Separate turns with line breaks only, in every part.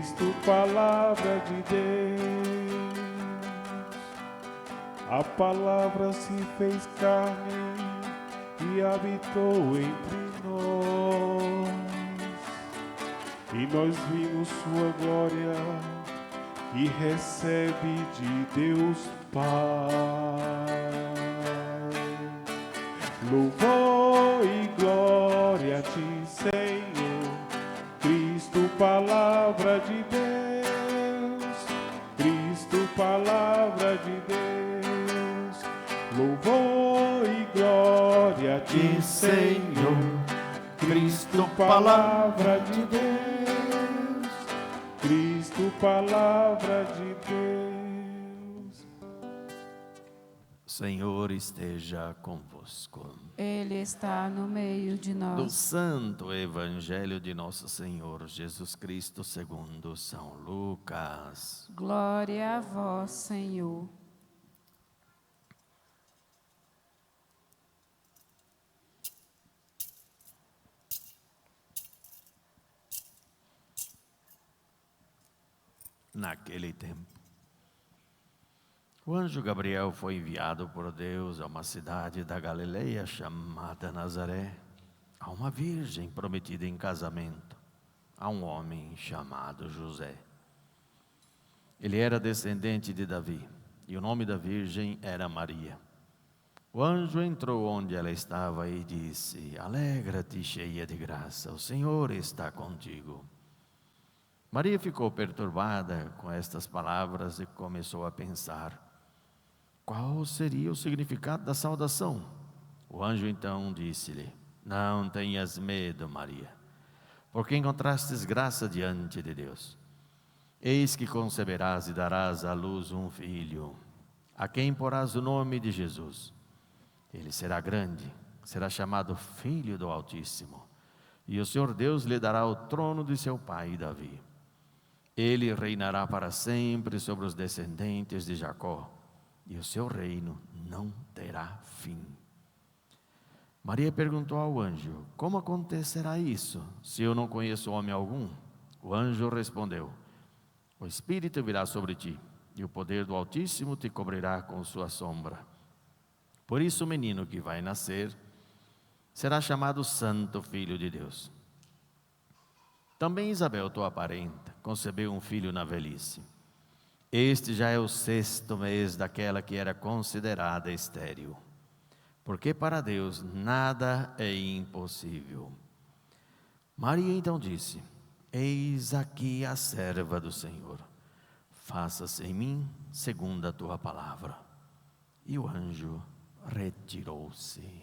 Cristo, palavra de Deus. A palavra se fez carne e habitou entre nós. E nós vimos sua glória, que recebe de Deus Pai. Louvor e glória a ti, Senhor, Cristo, palavra de Deus. Cristo, palavra de Deus. Louvor e glória a ti, Senhor, Cristo, palavra de Deus. Cristo, palavra de Deus.
Senhor esteja convosco.
Ele está no meio de
Do
nós.
Santo Evangelho de Nosso Senhor Jesus Cristo, segundo São Lucas.
Glória a vós, Senhor.
Naquele tempo, o anjo Gabriel foi enviado por Deus a uma cidade da Galileia chamada Nazaré, a uma virgem prometida em casamento a um homem chamado José. Ele era descendente de Davi e o nome da virgem era Maria. O anjo entrou onde ela estava e disse: Alegra-te, cheia de graça, o Senhor está contigo. Maria ficou perturbada com estas palavras e começou a pensar: qual seria o significado da saudação? O anjo então disse-lhe: Não tenhas medo, Maria, porque encontrastes graça diante de Deus. Eis que conceberás e darás à luz um filho, a quem porás o nome de Jesus. Ele será grande, será chamado Filho do Altíssimo, e o Senhor Deus lhe dará o trono de seu pai Davi. Ele reinará para sempre sobre os descendentes de Jacó, e o seu reino não terá fim. Maria perguntou ao anjo: Como acontecerá isso, se eu não conheço homem algum? O anjo respondeu: O Espírito virá sobre ti, e o poder do Altíssimo te cobrirá com sua sombra. Por isso o menino que vai nascer será chamado Santo Filho de Deus. Também Isabel, tua parenta, concebeu um filho na velhice. Este já é o 6º mês daquela que era considerada estéril, porque para Deus nada é impossível. Maria então disse: Eis aqui a serva do Senhor, faça-se em mim segundo a tua palavra. E o anjo retirou-se.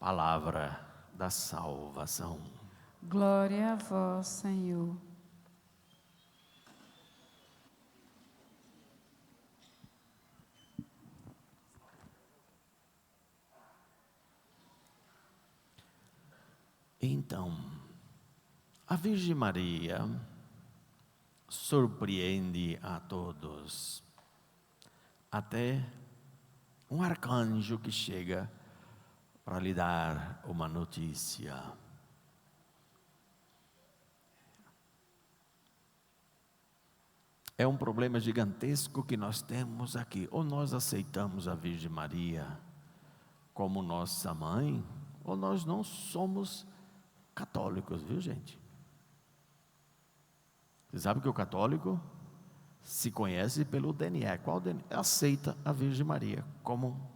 Palavra da salvação.
Glória a vós, Senhor.
Então, a Virgem Maria surpreende a todos. Até um arcanjo que chega para lhe dar uma notícia. É um problema gigantesco que nós temos aqui. Ou nós aceitamos a Virgem Maria como nossa mãe, ou nós não somos católicos, viu, gente? Você sabe que o católico se conhece pelo DNA. Qual DNA? Aceita a Virgem Maria como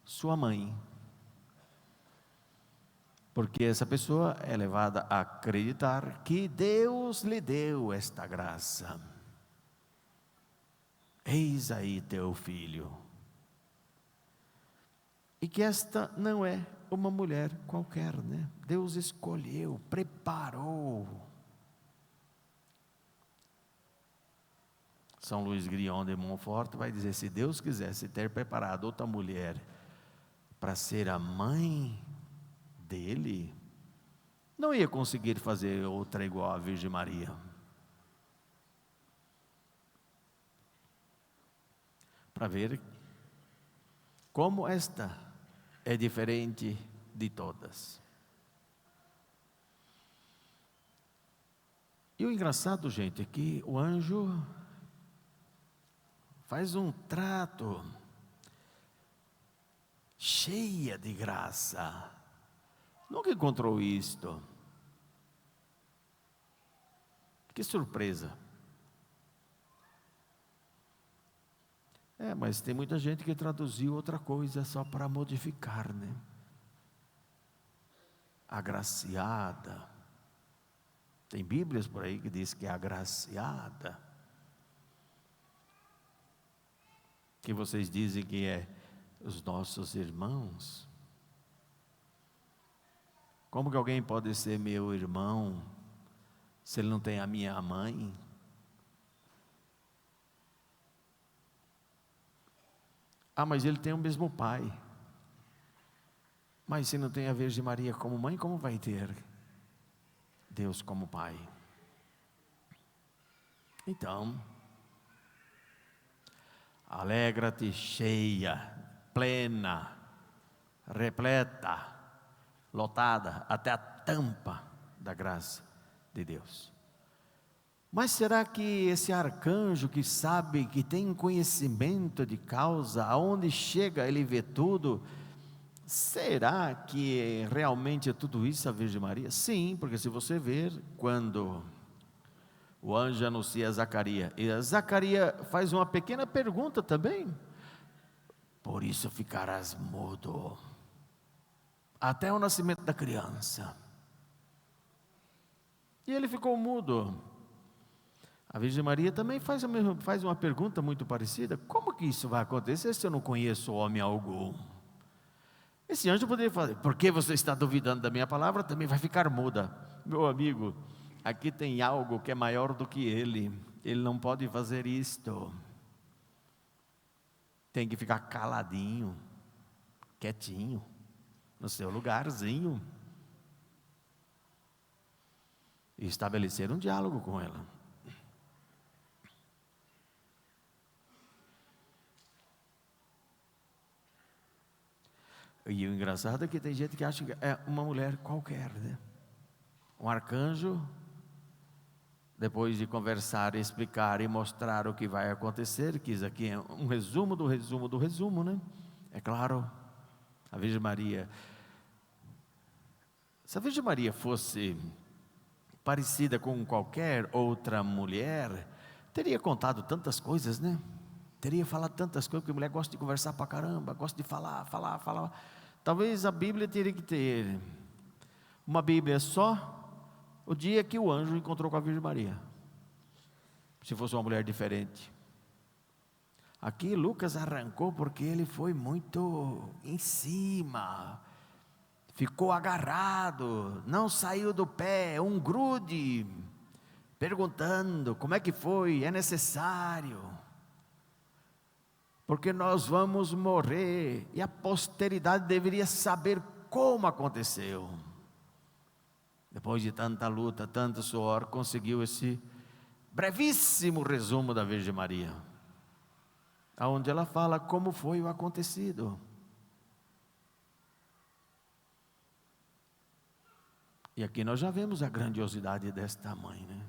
sua mãe. Porque essa pessoa é levada a acreditar que Deus lhe deu esta graça. Eis aí teu filho. E que esta não é uma mulher qualquer, né? Deus escolheu, preparou. São Luís Grignon de Montfort vai dizer: se Deus quisesse ter preparado outra mulher para ser a mãe dele, não ia conseguir fazer outra igual a Virgem Maria. Para ver como esta é diferente de todas. E o engraçado, gente, é que o anjo faz um trato cheia de graça. Nunca encontrou isto. Que surpresa. Mas tem muita gente que traduziu outra coisa só para modificar, né? Agraciada. Tem Bíblias por aí que diz que é agraciada. Que vocês dizem que é os nossos irmãos. Como que alguém pode ser meu irmão se ele não tem a minha mãe? Mas ele tem o mesmo pai. Mas se não tem a Virgem Maria como mãe, como vai ter Deus como pai? Então, alegra-te cheia, plena, repleta, lotada até a tampa da graça de Deus. Mas será que esse arcanjo que sabe, que tem conhecimento de causa, aonde chega ele vê tudo, será que realmente é tudo isso a Virgem Maria? Sim, porque se você ver, quando o anjo anuncia a Zacarias, e a Zacarias faz uma pequena pergunta também: por isso ficarás mudo até o nascimento da criança. E ele ficou mudo. A Virgem Maria também faz uma pergunta muito parecida: como que isso vai acontecer se eu não conheço homem algum? Esse anjo poderia falar: por que você está duvidando da minha palavra? Também vai ficar muda. Meu amigo, aqui tem algo que é maior do que ele não pode fazer isto. Tem que ficar caladinho, quietinho, no seu lugarzinho, e estabelecer um diálogo com ela. E o engraçado é que tem gente que acha que é uma mulher qualquer, né? Um arcanjo, depois de conversar, explicar e mostrar o que vai acontecer, que isso aqui é um resumo do resumo do resumo, né? É claro, a Virgem Maria, se a Virgem Maria fosse parecida com qualquer outra mulher, teria contado tantas coisas, né? Teria falado tantas coisas, porque a mulher gosta de conversar pra caramba, gosta de falar. Talvez a Bíblia teria que ter uma Bíblia só o dia que o anjo encontrou com a Virgem Maria, se fosse uma mulher diferente. Aqui Lucas arrancou porque ele foi muito em cima, ficou agarrado, não saiu do pé, um grude, perguntando como é que foi, é necessário, porque nós vamos morrer, e a posteridade deveria saber como aconteceu. Depois de tanta luta, tanto suor, conseguiu esse brevíssimo resumo da Virgem Maria, onde ela fala como foi o acontecido. E aqui nós já vemos a grandiosidade desta mãe, né?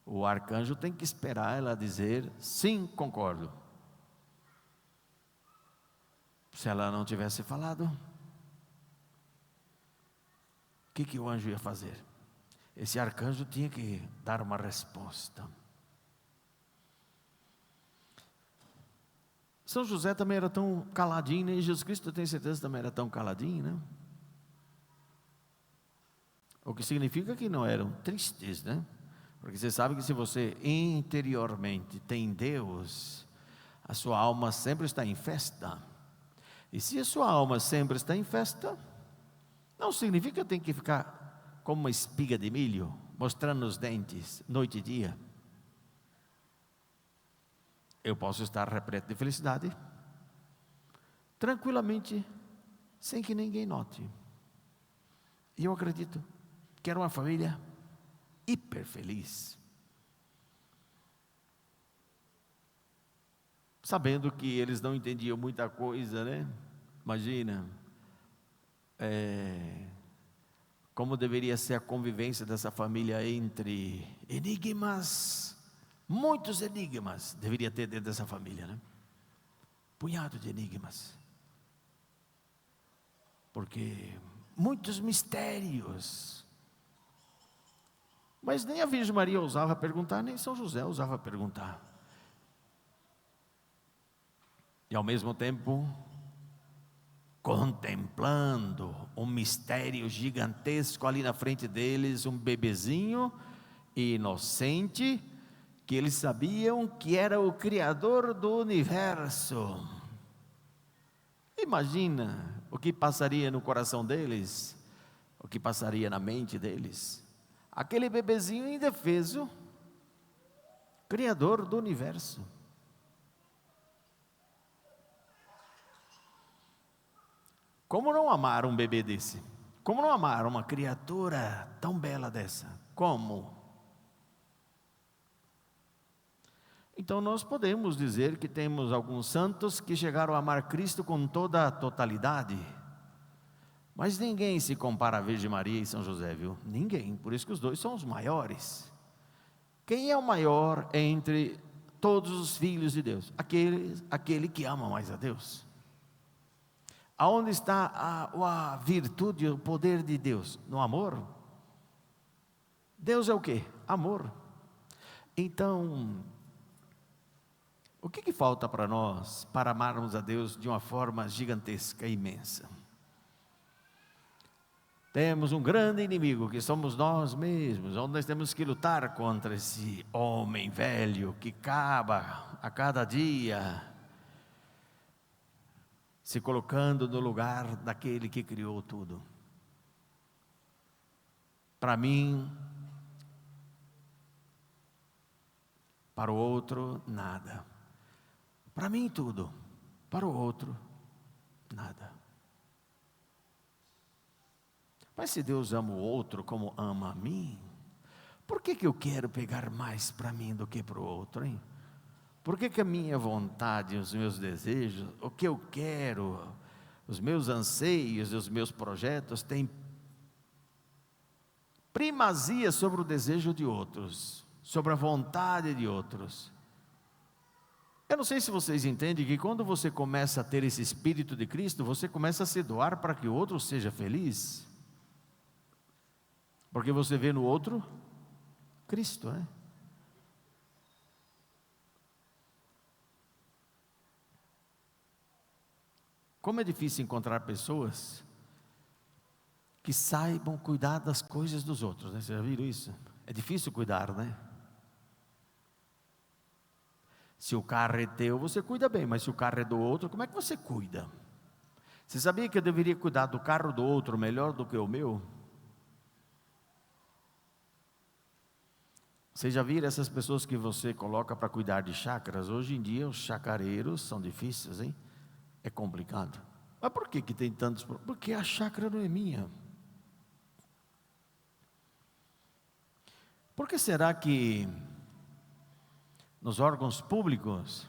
O arcanjo tem que esperar ela dizer: sim, concordo. Se ela não tivesse falado, o que o anjo ia fazer? Esse arcanjo tinha que dar uma resposta. São José também era tão caladinho, né? E Jesus Cristo, eu tenho certeza, também era tão caladinho, né? O que significa que não eram tristes, né? Porque você sabe que se você interiormente tem Deus, a sua alma sempre está em festa. E se a sua alma sempre está em festa, não significa que tem que ficar como uma espiga de milho, mostrando os dentes, noite e dia. Eu posso estar repleto de felicidade, tranquilamente, sem que ninguém note. E eu acredito que era uma família hiper feliz, sabendo que eles não entendiam muita coisa, né? Imagina, como deveria ser a convivência dessa família entre enigmas, muitos enigmas deveria ter dentro dessa família, né? Punhado de enigmas, porque muitos mistérios, mas nem a Virgem Maria ousava perguntar, nem São José ousava perguntar, e ao mesmo tempo, contemplando um mistério gigantesco ali na frente deles, um bebezinho inocente, que eles sabiam que era o Criador do universo. Imagina o que passaria no coração deles, o que passaria na mente deles. Aquele bebezinho indefeso, Criador do universo. Como não amar um bebê desse? Como não amar uma criatura tão bela dessa? Como? Então nós podemos dizer que temos alguns santos que chegaram a amar Cristo com toda a totalidade, mas ninguém se compara a Virgem Maria e São José, viu? Ninguém, por isso que os dois são os maiores. Quem é o maior entre todos os filhos de Deus? Aquele que ama mais a Deus. Aonde está a virtude, o poder de Deus? No amor? Deus é o quê? Amor. Então, o que falta para nós para amarmos a Deus de uma forma gigantesca e imensa? Temos um grande inimigo que somos nós mesmos, onde nós temos que lutar contra esse homem velho que acaba a cada dia se colocando no lugar daquele que criou tudo. Para mim, para o outro, nada. Para mim, tudo. Para o outro, nada. Mas se Deus ama o outro como ama a mim, por que eu quero pegar mais para mim do que para o outro, hein? Por que a minha vontade, os meus desejos, o que eu quero, os meus anseios e os meus projetos têm primazia sobre o desejo de outros, sobre a vontade de outros? Eu não sei se vocês entendem que quando você começa a ter esse Espírito de Cristo, você começa a se doar para que o outro seja feliz, porque você vê no outro Cristo, né? Como é difícil encontrar pessoas que saibam cuidar das coisas dos outros, né? Vocês já viram isso? É difícil cuidar, né? Se o carro é teu, você cuida bem, mas se o carro é do outro, como é que você cuida? Você sabia que eu deveria cuidar do carro do outro melhor do que o meu? Vocês já viram essas pessoas que você coloca para cuidar de chácaras? Hoje em dia os chacareiros são difíceis, hein? É complicado. Mas por que tem tantos problemas? Porque a chácara não é minha. Por que será que nos órgãos públicos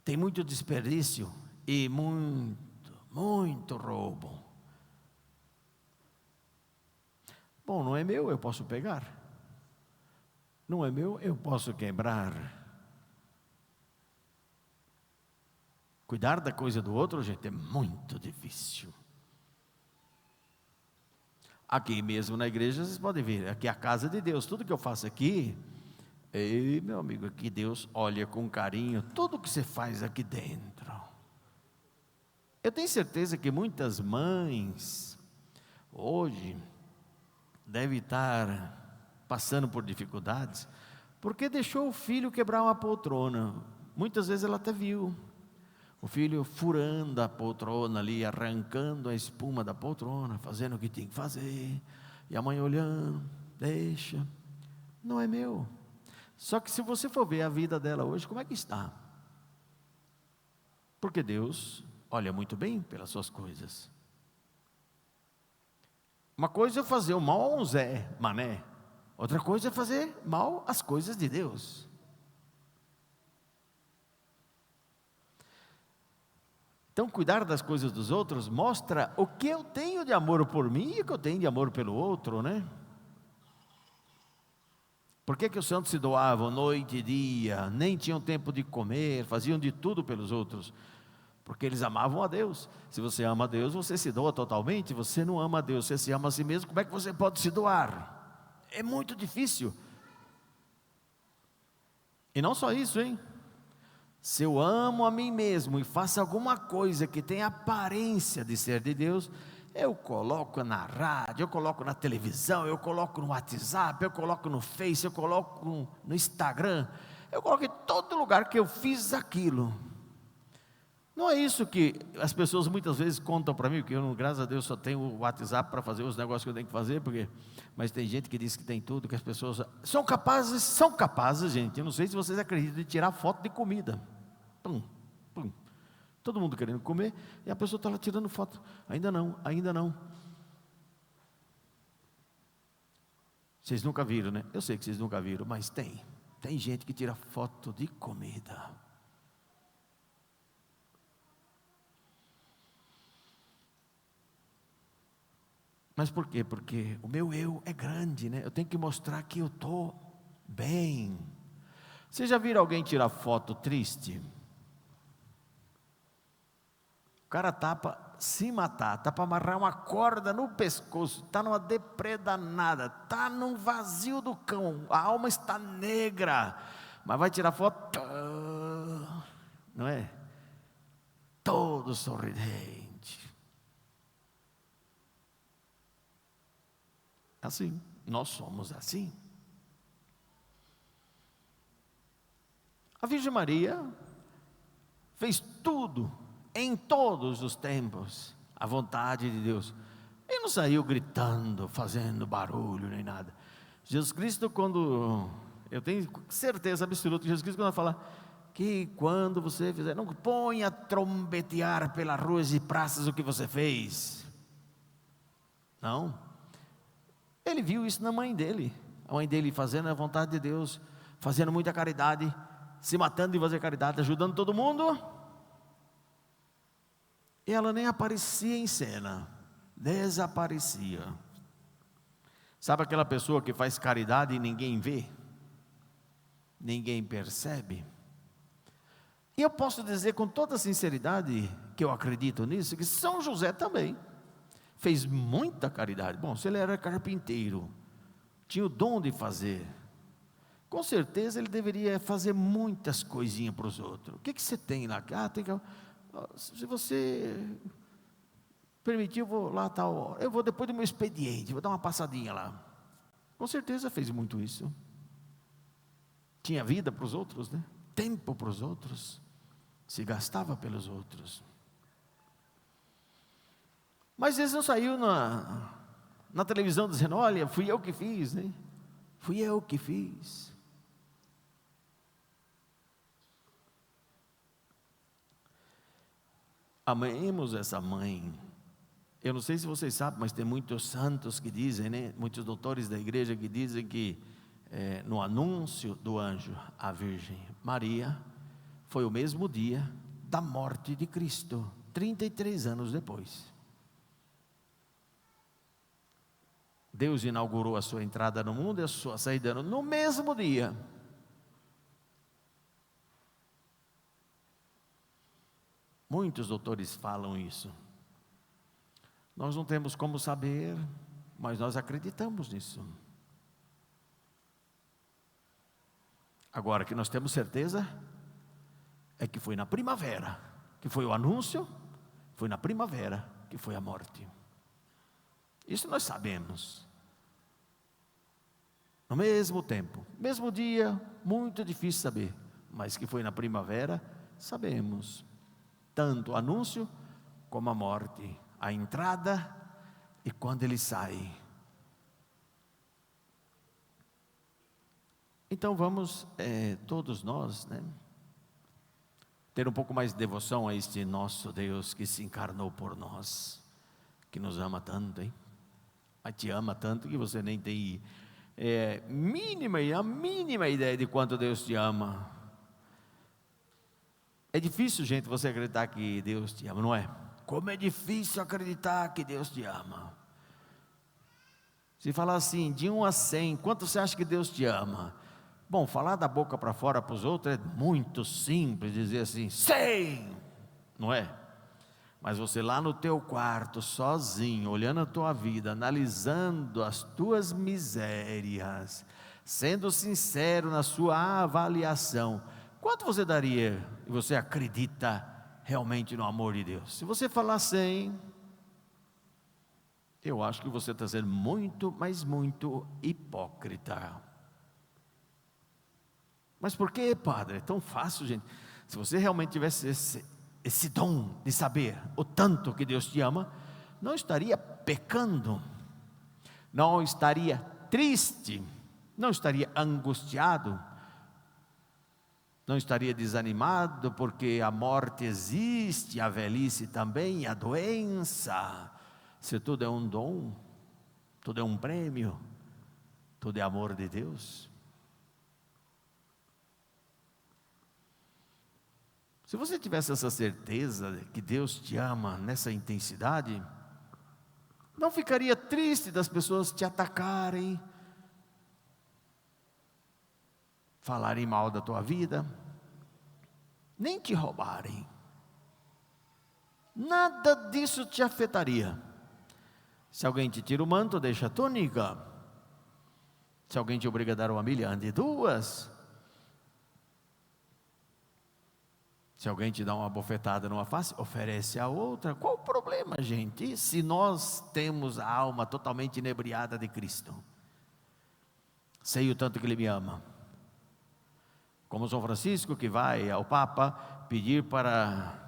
tem muito desperdício e muito roubo? Bom, não é meu, eu posso pegar. Não é meu, eu posso quebrar. Cuidar da coisa do outro, gente, é muito difícil. Aqui mesmo na igreja, vocês podem ver, aqui é a casa de Deus. Tudo que eu faço aqui, ei, meu amigo, aqui Deus olha com carinho tudo que você faz aqui dentro. Eu tenho certeza que muitas mães, hoje, devem estar passando por dificuldades, porque deixou o filho quebrar uma poltrona. Muitas vezes ela até viu o filho furando a poltrona ali, arrancando a espuma da poltrona, fazendo o que tinha que fazer, e a mãe olhando, deixa, não é meu. Só que se você for ver a vida dela hoje, como é que está? Porque Deus olha muito bem pelas suas coisas. Uma coisa é fazer o mal a um Zé Mané, outra coisa é fazer mal às coisas de Deus. Então, cuidar das coisas dos outros mostra o que eu tenho de amor por mim e o que eu tenho de amor pelo outro, né? Por que os santos se doavam noite e dia, nem tinham tempo de comer, faziam de tudo pelos outros? Porque eles amavam a Deus. Se você ama a Deus, você se doa totalmente. Você não ama a Deus, você se ama a si mesmo, como é que você pode se doar? É muito difícil. E não só isso, hein? Se eu amo a mim mesmo e faço alguma coisa que tem aparência de ser de Deus, eu coloco na rádio, eu coloco na televisão, eu coloco no WhatsApp, eu coloco no Face, eu coloco no Instagram, eu coloco em todo lugar que eu fiz aquilo. Não é isso que as pessoas muitas vezes contam para mim, porque eu, graças a Deus, só tenho o WhatsApp para fazer os negócios que eu tenho que fazer, mas tem gente que diz que tem tudo, que as pessoas são capazes, gente, eu não sei se vocês acreditam, de tirar foto de comida. Pum, pum. Todo mundo querendo comer, e a pessoa está lá tirando foto. Ainda não. Vocês nunca viram, né? Eu sei que vocês nunca viram, mas tem gente que tira foto de comida. Mas por quê? Porque o meu eu é grande, né? Eu tenho que mostrar que eu estou bem. Vocês já viram alguém tirar foto triste? O cara tá para se matar, tá para amarrar uma corda no pescoço, tá numa deprê danada, tá num vazio do cão, a alma está negra, mas vai tirar foto, não é? Todo sorridente. Assim, nós somos assim. A Virgem Maria fez tudo, em todos os tempos, a vontade de Deus. Ele não saiu gritando, fazendo barulho, nem nada. Jesus Cristo, eu tenho certeza absoluta que Jesus Cristo, quando fala que quando você fizer, não ponha a trombetear pelas ruas e praças o que você fez. Não. Ele viu isso na mãe dele. A mãe dele fazendo a vontade de Deus, fazendo muita caridade, se matando de fazer caridade, ajudando todo mundo. E ela nem aparecia em cena, desaparecia. Sabe aquela pessoa que faz caridade e ninguém vê? Ninguém percebe? E eu posso dizer com toda sinceridade que eu acredito nisso, que São José também fez muita caridade. Bom, se ele era carpinteiro, tinha o dom de fazer, com certeza ele deveria fazer muitas coisinhas para os outros. O que você tem lá? Tem que... Se você permitir, eu vou lá tal. Eu vou depois do meu expediente, vou dar uma passadinha lá. Com certeza fez muito isso. Tinha vida para os outros, né? Tempo para os outros. Se gastava pelos outros. Mas eles não saiu na televisão dizendo: olha, fui eu que fiz, né? Fui eu que fiz. Amemos essa mãe. Eu não sei se vocês sabem, mas tem muitos santos que dizem, né? Muitos doutores da igreja que dizem que no anúncio do anjo à Virgem Maria foi o mesmo dia da morte de Cristo, 33 anos depois. Deus inaugurou a sua entrada no mundo e a sua saída no mesmo dia. Muitos doutores falam isso. Nós não temos como saber, mas nós acreditamos nisso. Agora, que nós temos certeza é que foi na primavera, que foi o anúncio, foi na primavera que foi a morte. Isso nós sabemos. No mesmo tempo, mesmo dia, muito difícil saber, mas que foi na primavera, sabemos. Tanto o anúncio como a morte, a entrada e quando ele sai. Então vamos, todos nós, né, ter um pouco mais de devoção a este nosso Deus que se encarnou por nós, que nos ama tanto, hein? Mas te ama tanto que você nem tem a mínima ideia de quanto Deus te ama. É difícil, gente, você acreditar que Deus te ama, não é? Como é difícil acreditar que Deus te ama. Se falar assim, de 1 a 100, quanto você acha que Deus te ama? Bom, falar da boca para fora para os outros é muito simples, dizer assim, 100, não é? Mas você lá no teu quarto, sozinho, olhando a tua vida, analisando as tuas misérias, sendo sincero na sua avaliação, quanto você daria e você acredita realmente no amor de Deus? Se você falar 100, eu acho que você está sendo muito, mas muito hipócrita. Mas por que, padre? É tão fácil, gente. Se você realmente tivesse esse dom de saber o tanto que Deus te ama, não estaria pecando, não estaria triste, não estaria angustiado, não estaria desanimado, porque a morte existe, a velhice também, a doença. Se tudo é um dom, tudo é um prêmio, tudo é amor de Deus. Se você tivesse essa certeza de que Deus te ama nessa intensidade, não ficaria triste das pessoas te atacarem, falarem mal da tua vida, nem te roubarem. Nada disso te afetaria. Se alguém te tira o manto, deixa a túnica. Se alguém te obriga a dar 1 milha, ande 2. Se alguém te dá uma bofetada numa face, oferece a outra. Qual o problema, gente? Se nós temos a alma totalmente inebriada de Cristo, sei o tanto que Ele me ama. Como São Francisco, que vai ao Papa pedir para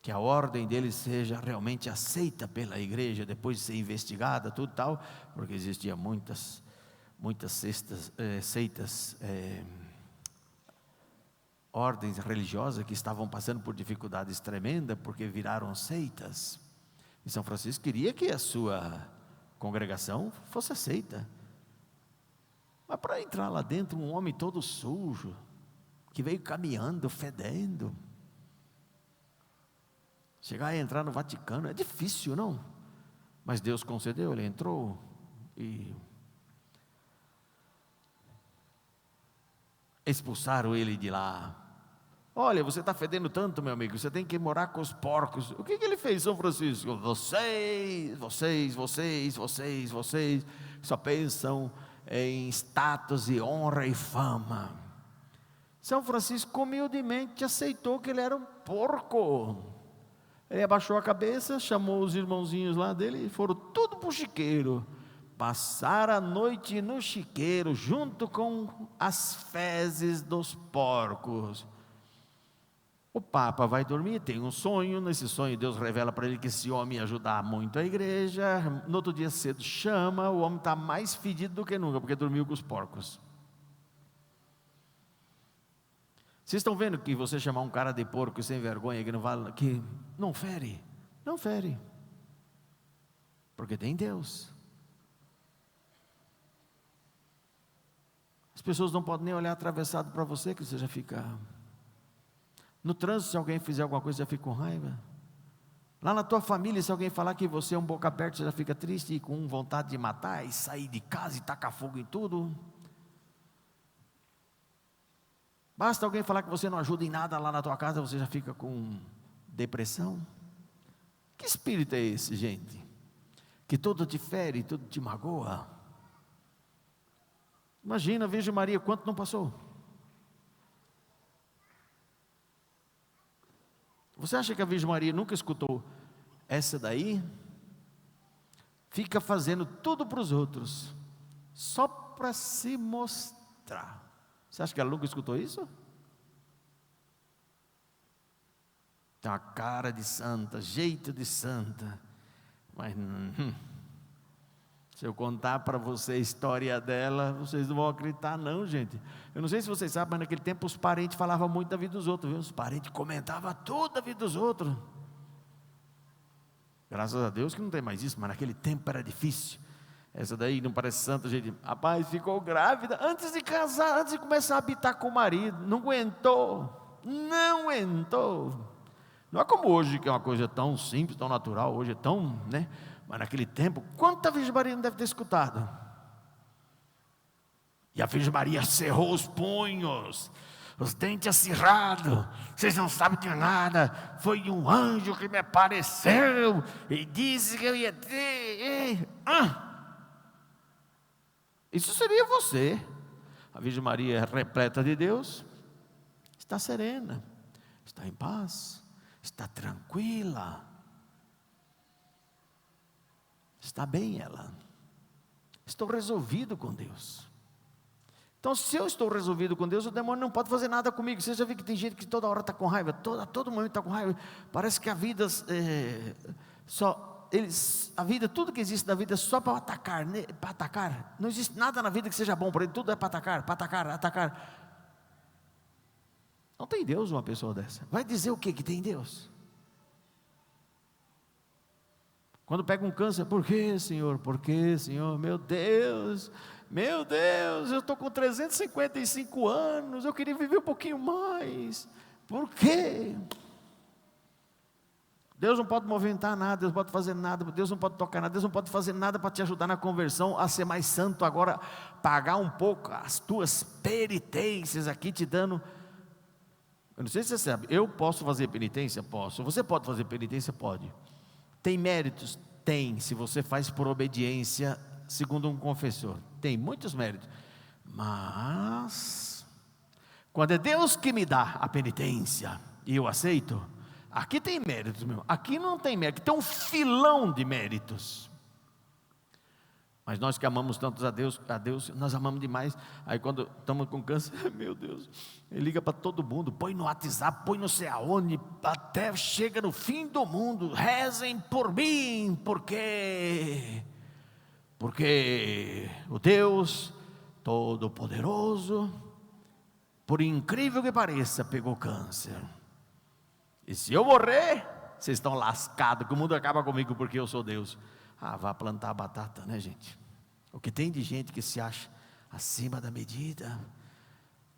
que a ordem dele seja realmente aceita pela igreja, depois de ser investigada, tudo tal, porque existiam muitas seitas, ordens religiosas que estavam passando por dificuldades tremendas, porque viraram seitas. E São Francisco queria que a sua congregação fosse aceita. Mas para entrar lá dentro, um homem todo sujo, que veio caminhando, fedendo, chegar e entrar no Vaticano, é difícil, não? Mas Deus concedeu, ele entrou e expulsaram ele de lá. Olha, você está fedendo tanto, meu amigo, você tem que morar com os porcos. O que ele fez, São Francisco? Vocês só pensam em status e honra e fama. São Francisco humildemente aceitou que ele era um porco. Ele abaixou a cabeça, chamou os irmãozinhos lá dele e foram tudo para o chiqueiro. Passaram a noite no chiqueiro, junto com as fezes dos porcos. O Papa vai dormir, tem um sonho, nesse sonho Deus revela para ele que esse homem ia ajudar muito a igreja. No outro dia cedo chama, o homem está mais fedido do que nunca, porque dormiu com os porcos. Vocês estão vendo que você chamar um cara de porco sem vergonha, que não fere, porque tem Deus. As pessoas não podem nem olhar atravessado para você, que você já fica... No trânsito, se alguém fizer alguma coisa, você já fica com raiva. Lá na tua família, se alguém falar que você é um boca aberta, você já fica triste e com vontade de matar e sair de casa e tacar fogo em tudo. Basta alguém falar que você não ajuda em nada lá na tua casa, você já fica com depressão. Que espírito é esse, gente? Que tudo te fere, tudo te magoa. Imagina a Virgem Maria, quanto não passou? Você acha que a Virgem Maria nunca escutou essa daí? Fica fazendo tudo para os outros, só para se mostrar. Você acha que ela nunca escutou isso? Tem uma cara de santa, jeito de santa, mas se eu contar para você a história dela, vocês não vão acreditar não, gente. Eu não sei se vocês sabem, mas naquele tempo os parentes falavam muito da vida dos outros, viu? Os parentes comentavam tudo da vida dos outros. Graças a Deus que não tem mais isso, mas naquele tempo era difícil. Essa daí não parece santa, gente. Rapaz, ficou grávida antes de casar, antes de começar a habitar com o marido, não aguentou. Não entrou. Não é como hoje, que é uma coisa tão simples, tão natural, hoje é tão, né? Mas naquele tempo, quanta Virgem Maria não deve ter escutado? E a Virgem Maria cerrou os punhos, os dentes acirrados. Vocês não sabem de nada. Foi um anjo que me apareceu e disse que eu ia ter. Isso seria você. A Virgem Maria é repleta de Deus, está serena, está em paz, está tranquila, está bem ela. Estou resolvido com Deus. Então, se eu estou resolvido com Deus, o demônio não pode fazer nada comigo. Você já viu que tem gente que toda hora está com raiva, todo momento está com raiva. Parece que a vida a vida, tudo que existe na vida é só para atacar, né? Para atacar. Não existe nada na vida que seja bom para ele, tudo é para atacar. Não tem Deus uma pessoa dessa. Vai dizer o que tem Deus? Quando pega um câncer, por que, Senhor? Por que, Senhor? Meu Deus, eu estou com 355 anos, eu queria viver um pouquinho mais. Por quê? Deus não pode movimentar nada, Deus não pode fazer nada, Deus não pode tocar nada, Deus não pode fazer nada para te ajudar na conversão, a ser mais santo agora, pagar um pouco as tuas penitências aqui, te dando. Eu não sei se você sabe, eu posso fazer penitência? Posso. Você pode fazer penitência? Pode. Tem méritos? Tem, se você faz por obediência, segundo um confessor. Tem muitos méritos. Mas, quando é Deus que me dá a penitência, e eu aceito, aqui tem méritos, meu. Aqui não tem mérito, aqui tem um filão de méritos. Mas nós que amamos tanto a Deus, nós amamos demais. Aí quando estamos com câncer, meu Deus, ele liga para todo mundo, põe no WhatsApp, põe não sei aonde, até chega no fim do mundo, rezem por mim, porque o Deus Todo-Poderoso, por incrível que pareça, pegou câncer. E se eu morrer, vocês estão lascados, que o mundo acaba comigo porque eu sou Deus. Vá plantar batata, né, gente? O que tem de gente que se acha acima da medida.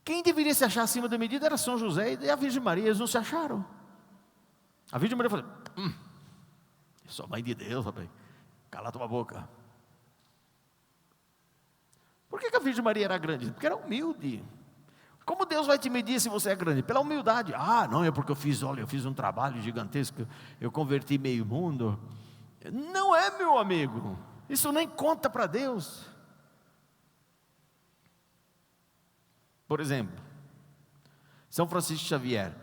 Quem deveria se achar acima da medida era São José e a Virgem Maria. Eles não se acharam. A Virgem Maria falou: eu sou mãe de Deus, rapaz. Cala tua boca. Por que a Virgem Maria era grande? Porque era humilde. Como Deus vai te medir se você é grande? Pela humildade. Não é porque eu fiz um trabalho gigantesco, eu converti meio mundo. Não é, meu amigo, isso nem conta para Deus. Por exemplo, São Francisco Xavier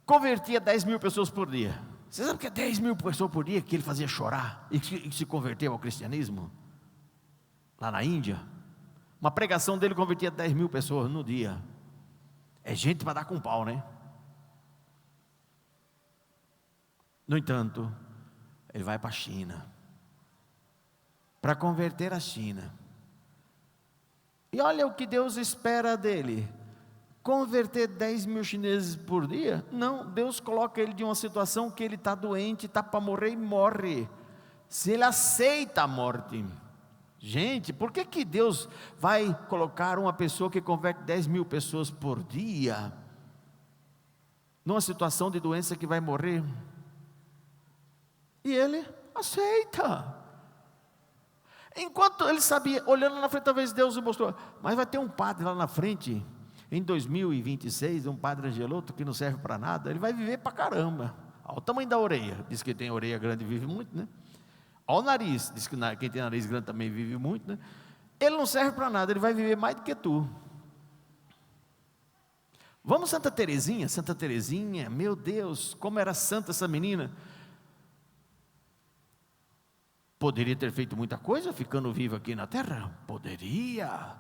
convertia 10 mil pessoas por dia. Você sabe que é 10 mil pessoas por dia que ele fazia chorar e que se converteu ao cristianismo? Lá na Índia, uma pregação dele convertia 10 mil pessoas no dia. É gente para dar com pau, né? No entanto, ele vai para a China, para converter a China. E olha o que Deus espera dele: converter 10 mil chineses por dia? Não, Deus coloca ele de uma situação que ele está doente, está para morrer e morre. Se ele aceita a morte. Gente, por que Deus vai colocar uma pessoa que converte 10 mil pessoas por dia numa situação de doença que vai morrer? E ele aceita. Enquanto ele sabia, olhando na frente, talvez Deus lhe mostrou: mas vai ter um padre lá na frente, em 2026, um padre Angeloto que não serve para nada, ele vai viver para caramba. Olha o tamanho da orelha, diz que tem orelha grande e vive muito, né? Olha o nariz, diz que quem tem nariz grande também vive muito, né? Ele não serve para nada, ele vai viver mais do que tu. Vamos Santa Teresinha, meu Deus, como era santa essa menina. Poderia ter feito muita coisa ficando viva aqui na terra? Poderia.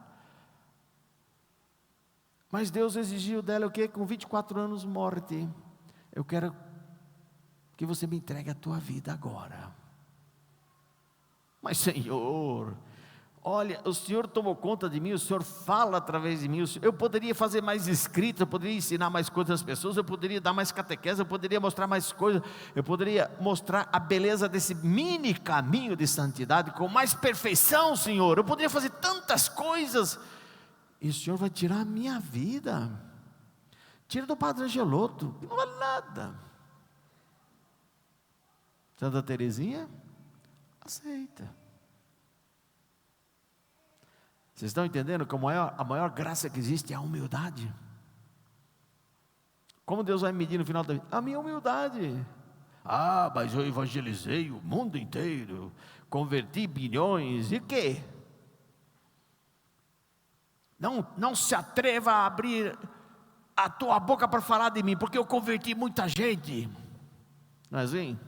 Mas Deus exigiu dela o quê? Com 24 anos morte. Eu quero que você me entregue a tua vida agora. Mas Senhor, olha, o Senhor tomou conta de mim, o Senhor fala através de mim, eu poderia fazer mais escritos, eu poderia ensinar mais coisas às pessoas, eu poderia dar mais catequese, eu poderia mostrar mais coisas, eu poderia mostrar a beleza desse mini caminho de santidade com mais perfeição, Senhor. Eu poderia fazer tantas coisas, e o Senhor vai tirar a minha vida, Tira do Padre Angeloto, não vale nada. Santa Teresinha, aceita. Vocês estão entendendo que a maior graça que existe é a humildade? Como Deus vai medir no final da vida? A minha humildade. Ah, mas eu evangelizei o mundo inteiro, converti bilhões, e quê? Não se atreva a abrir a tua boca para falar de mim, porque eu converti muita gente. Não é assim?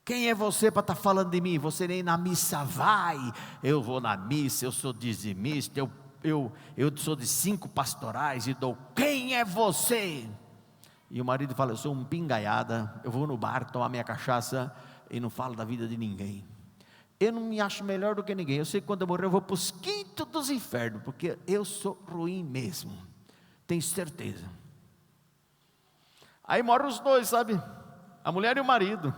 Quem é você para estar falando de mim? Você nem na missa vai. Eu vou na missa, eu sou dizimista, eu sou de 5 pastorais e dou. Quem é você? E o marido fala, eu sou um pingaiada, eu vou no bar tomar minha cachaça e não falo da vida de ninguém. Eu não me acho melhor do que ninguém. Eu sei que quando eu morrer eu vou para os quintos dos infernos, porque eu sou ruim mesmo. Tenho certeza. Aí moram os dois, sabe? A mulher e o marido.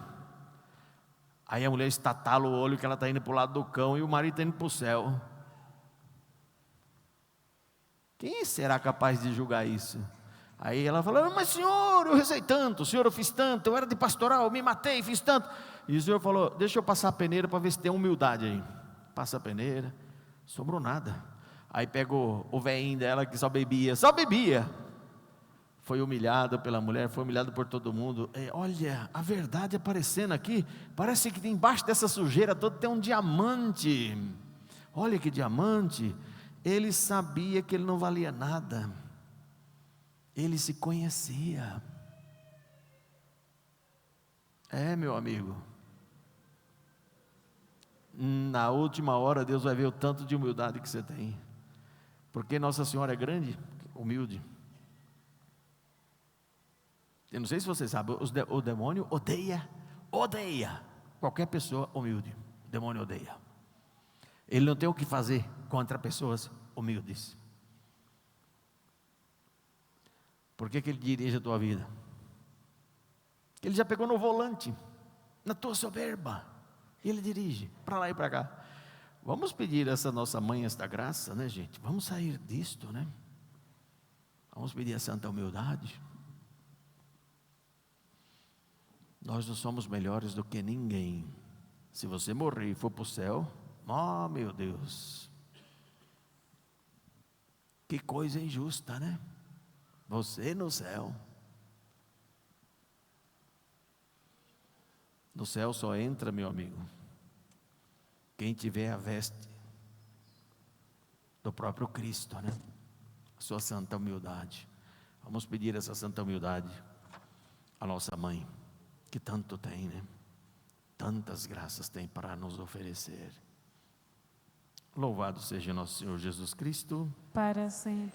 Aí a mulher estatala o olho que ela está indo para o lado do cão e o marido está indo para o céu. Quem será capaz de julgar isso? Aí ela fala, mas senhor, eu rezei tanto, senhor, eu fiz tanto, eu era de pastoral, eu me matei, fiz tanto. E o senhor falou, deixa eu passar a peneira para ver se tem humildade aí. Passa a peneira, sobrou nada. Aí pegou o velhinho dela que só bebia. Foi humilhado pela mulher, foi humilhado por todo mundo. Olha, a verdade aparecendo aqui, parece que embaixo dessa sujeira toda tem um diamante. Olha que diamante. Ele sabia que ele não valia nada. Ele se conhecia. Meu amigo. Na última hora Deus vai ver o tanto de humildade que você tem. Porque Nossa Senhora é grande, humilde. Eu não sei se você sabe, o demônio odeia qualquer pessoa humilde. O demônio odeia. Ele não tem o que fazer contra pessoas humildes. Por que ele dirige a tua vida? Ele já pegou no volante, na tua soberba, e ele dirige para lá e para cá. Vamos pedir essa nossa mãe esta graça, né, gente? Vamos sair disto, né? Vamos pedir a santa humildade. Nós não somos melhores do que ninguém. Se você morrer e for para o céu, oh meu Deus, que coisa injusta, né? Você no céu. No céu só entra, meu amigo, quem tiver a veste do próprio Cristo, né? A sua santa humildade. Vamos pedir essa santa humildade à nossa mãe, que tanto tem, né? Tantas graças tem para nos oferecer. Louvado seja nosso Senhor Jesus Cristo.
Para sempre.